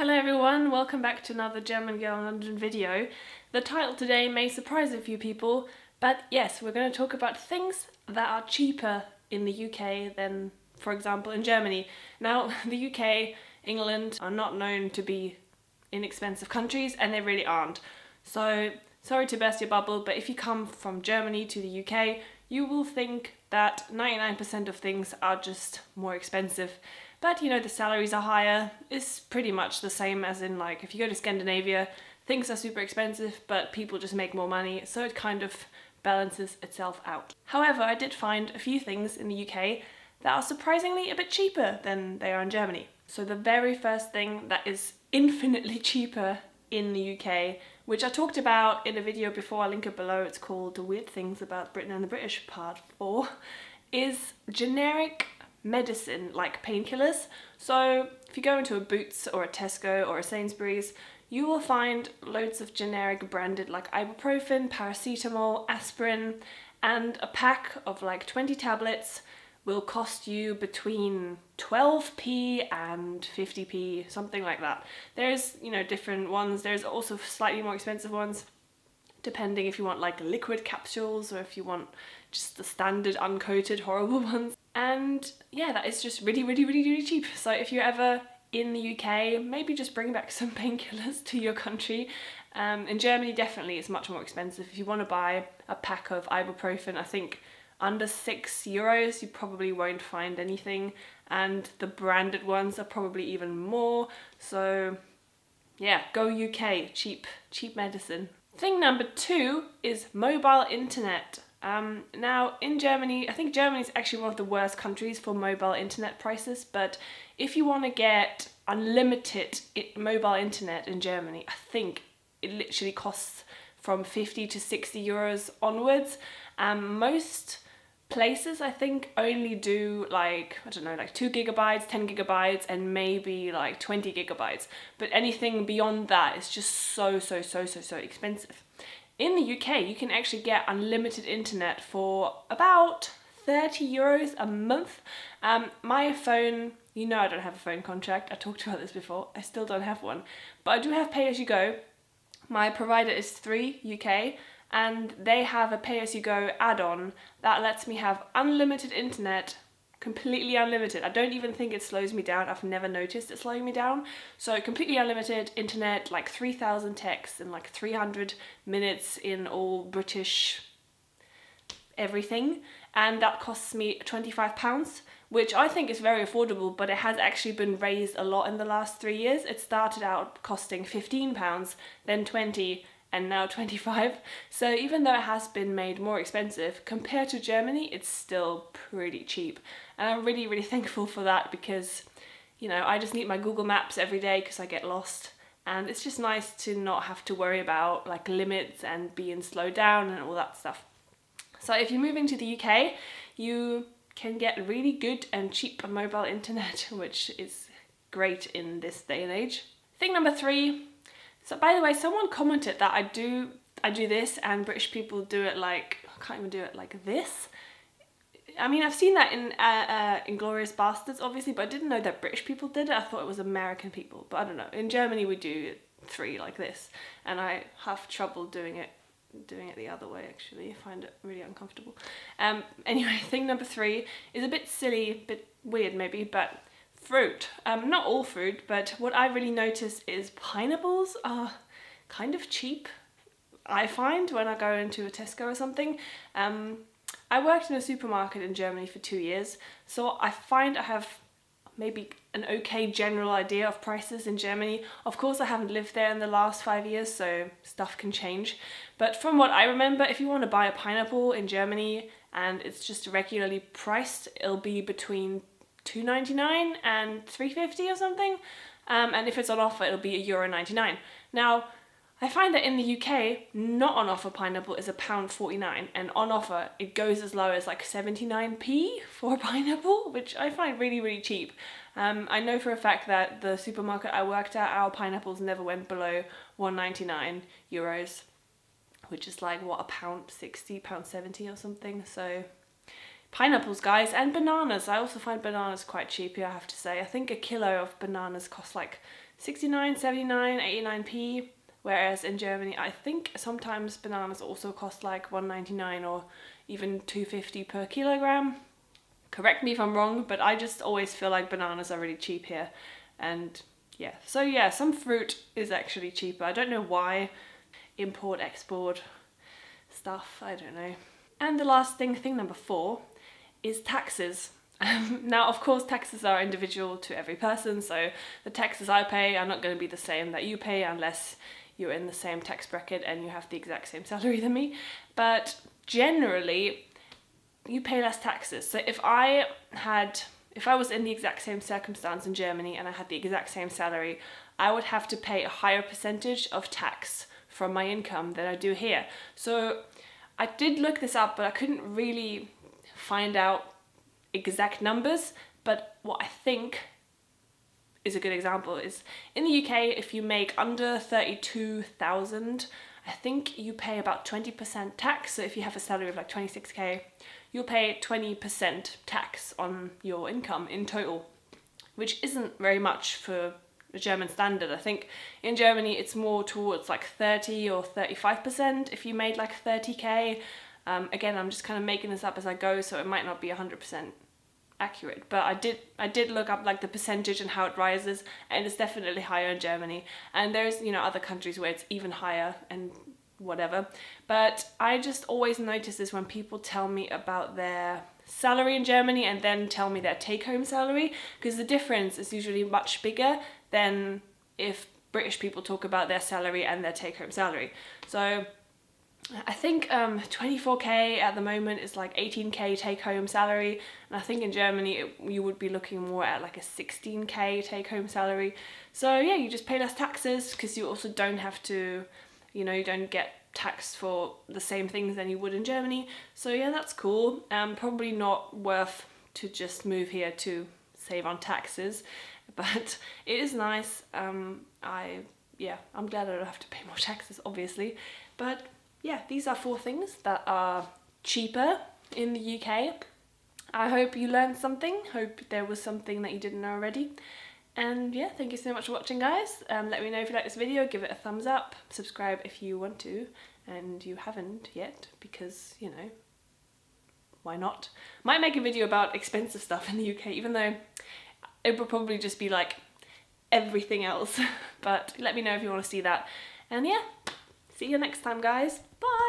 Hello everyone, welcome back to another Germangirlinlondon video. The title today may surprise a few people, but yes, we're going to talk about things that are cheaper in the UK than, for example, in Germany. Now, the UK, England are not known to be inexpensive countries, and they really aren't. So, sorry to burst your bubble, but if you come from Germany to the UK, you will think that 99% of things are just more expensive. But, you know, the salaries are higher. It's pretty much the same as in, like, if you go to Scandinavia, things are super expensive, but people just make more money, so it kind of balances itself out. However, I did find a few things in the UK that are surprisingly a bit cheaper than they are in Germany. So the very first thing that is infinitely cheaper in the UK, which I talked about in a video before, I'll link it below, it's called The Weird Things About Britain and the British Part 4, is generic medicine like painkillers. So if you go into a Boots or a Tesco or a Sainsbury's, you will find loads of generic branded like ibuprofen, paracetamol, aspirin, and a pack of like 20 tablets will cost you between 12p and 50p, something like that. There's, you know, different ones. There's also slightly more expensive ones, depending if you want like liquid capsules or if you want just the standard uncoated horrible ones. And yeah, that is just really cheap. So if you're ever in the UK, maybe just bring back some painkillers to your country. In Germany, definitely it's much more expensive. If you want to buy a pack of ibuprofen, I think under €6, you probably won't find anything. And the branded ones are probably even more. So yeah, go UK, cheap medicine. Thing number 2 is mobile internet. Now in Germany, I think Germany is actually one of the worst countries for mobile internet prices, but if you want to get unlimited mobile internet in Germany, I think it literally costs from 50 to 60 euros onwards. Most places I think only do like, I don't know, like 2 gigabytes, 10 gigabytes, and maybe like 20 gigabytes. But anything beyond that is just so expensive. In the UK, you can actually get unlimited internet for about 30 euros a month. My phone, you know I don't have a phone contract. I talked about this before. I still don't have one. But I do have pay-as-you-go. My provider is 3 UK, and they have a pay-as-you-go add-on that lets me have unlimited internet, completely unlimited. I don't even think it slows me down. I've never noticed it slowing me down. So completely unlimited internet, like 3,000 texts and like 300 minutes in all British everything. And that costs me £25, which I think is very affordable, but it has actually been raised a lot in the last 3 years. It started out costing £15, then 20, and now 25. So even though it has been made more expensive, compared to Germany, it's still pretty cheap. And I'm really thankful for that because, you know, I just need my Google Maps every day because I get lost. And it's just nice to not have to worry about like limits and being slowed down and all that stuff. So if you're moving to the UK, you can get really good and cheap mobile internet, which is great in this day and age. Thing number 3. So by the way, someone commented that I do this and British people do it like, I can't even do it like this. I mean, I've seen that in Inglourious Bastards, obviously, but I didn't know that British people did it. I thought it was American people, but I don't know. In Germany, we do 3 like this, and I have trouble doing it the other way, actually. I find it really uncomfortable. Anyway, thing number 3 is a bit silly, a bit weird maybe, but fruit. Not all fruit, but what I really notice is pineapples are kind of cheap, I find, when I go into a Tesco or something. I worked in a supermarket in Germany for 2 years, so I find I have maybe an okay general idea of prices in Germany. Of course, I haven't lived there in the last 5 years, so stuff can change. But from what I remember, if you want to buy a pineapple in Germany and it's just regularly priced, it'll be between €2.99 and €3.50 or something. And if it's on offer, it'll be €1.99. Now, I find that in the UK, not on offer pineapple is £1.49, and on offer it goes as low as like 79p for a pineapple, which I find really cheap. I know for a fact that the supermarket I worked at, our pineapples never went below €1.99, which is like what, £1.60, £1.70 or something. So pineapples, guys, and bananas. I also find bananas quite cheap here, I have to say. I think a kilo of bananas costs like 69, 79, 89p. Whereas in Germany, I think sometimes bananas also cost like 1.99 or even 2.50 per kilogram. Correct me if I'm wrong, but I just always feel like bananas are really cheap here. And yeah, so yeah, some fruit is actually cheaper. I don't know why. Import, export stuff, I don't know. And the last thing number 4, is taxes. Now, of course, taxes are individual to every person, so the taxes I pay are not going to be the same that you pay unless you're in the same tax bracket and you have the exact same salary than me. But generally, you pay less taxes. So if I was in the exact same circumstance in Germany and I had the exact same salary, I would have to pay a higher percentage of tax from my income than I do here. So I did look this up, but I couldn't really find out exact numbers. But what I think is a good example is in the UK, if you make under 32,000, I think you pay about 20% tax. So if you have a salary of like 26k, you'll pay 20% tax on your income in total, which isn't very much for the German standard. I think in Germany it's more towards like 30 or 35% if you made like 30k. Again, I'm just kind of making this up as I go, so it might not be 100% accurate, but I did look up like the percentage and how it rises, and it's definitely higher in Germany. And there's, you know, other countries where it's even higher and whatever. But I just always notice this when people tell me about their salary in Germany and then tell me their take-home salary, because the difference is usually much bigger than if British people talk about their salary and their take-home salary. So I think 24k at the moment is like 18k take-home salary, and I think in Germany you would be looking more at like a 16k take-home salary. So yeah, you just pay less taxes because you also don't have to, you know, you don't get taxed for the same things than you would in Germany. So yeah, that's cool. Probably not worth to just move here to save on taxes, but it is nice. I'm glad I don't have to pay more taxes, obviously. But yeah, these are 4 things that are cheaper in the UK. I hope you learned something. Hope there was something that you didn't know already. And yeah, thank you so much for watching, guys. Let me know if you like this video, give it a thumbs up, subscribe if you want to, and you haven't yet, because, you know, why not? Might make a video about expensive stuff in the UK, even though it would probably just be like everything else. But let me know if you want to see that. And yeah, see you next time, guys. Bye!